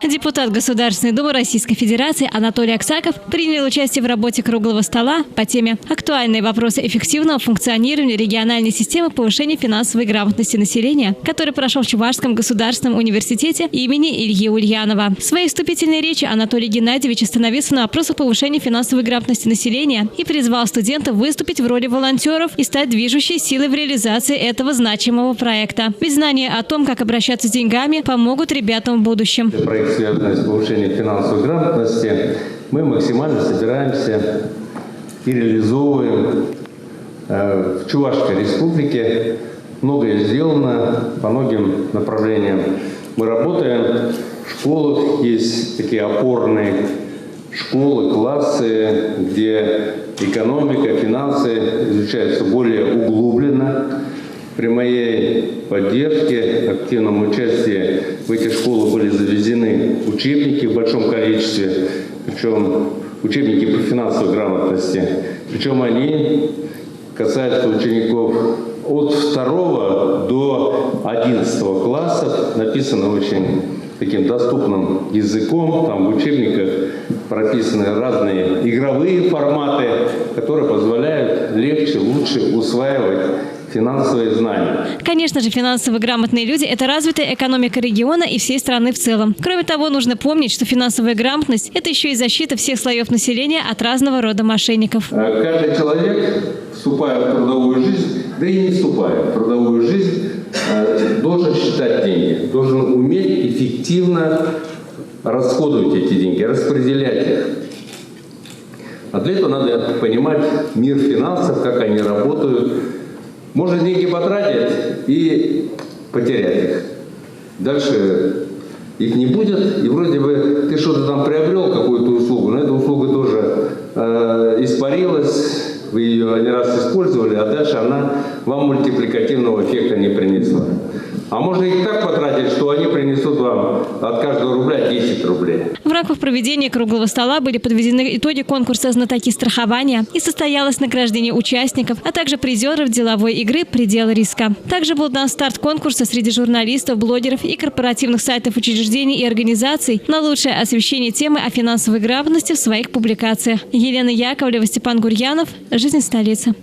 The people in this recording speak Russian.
Депутат Государственной Думы Российской Федерации Анатолий Аксаков принял участие в работе круглого стола по теме «Актуальные вопросы эффективного функционирования региональной системы повышения финансовой грамотности населения», который прошел в Чувашском государственном университете имени Ильи Ульянова. В своей вступительной речи Анатолий Геннадьевич остановился на вопросах повышения финансовой грамотности населения и призвал студентов выступить в роли волонтеров и стать движущей силой в реализации этого значимого проекта. Ведь знания о том, как обращаться с деньгами, помогут ребятам в будущем. Связанные с повышением финансовой грамотности, мы максимально собираемся и реализовываем в Чувашской республике. Многое сделано по многим направлениям. Мы работаем в школах, есть такие опорные школы, классы, где экономика, финансы изучаются более углубленно. При моей поддержке, активном участии в эти школы были завезены учебники в большом количестве, причем учебники по финансовой грамотности. Причем они касаются учеников от 2 до 11 классов, написаны очень таким доступным языком. Там в учебниках прописаны разные игровые форматы, которые позволяют легче, лучше усваивать финансовые знания. Конечно же, финансово грамотные люди – это развитая экономика региона и всей страны в целом. Кроме того, нужно помнить, что финансовая грамотность – это еще и защита всех слоев населения от разного рода мошенников. Каждый человек, вступая в трудовую жизнь, да и не вступая в трудовую жизнь, должен считать деньги, должен уметь эффективно расходовать эти деньги, распределять их. А для этого надо понимать мир финансов, как они работают. Можно деньги потратить и потерять их. Дальше их не будет, и вроде бы ты что-то там приобрел, какую-то услугу, но эта услуга тоже испарилась, вы ее один раз использовали, а дальше она вам мультипликативного эффекта не принесла. А можно их так потратить, что они принесут вам от каждого рубля 10 рублей. В рамках проведения круглого стола были подведены итоги конкурса «Знатоки страхования» и состоялось награждение участников, а также призеров деловой игры «Предел риска». Также был дан старт конкурса среди журналистов, блогеров и корпоративных сайтов учреждений и организаций на лучшее освещение темы о финансовой грамотности в своих публикациях. Елена Яковлева, Степан Гурьянов. Жизнь столицы.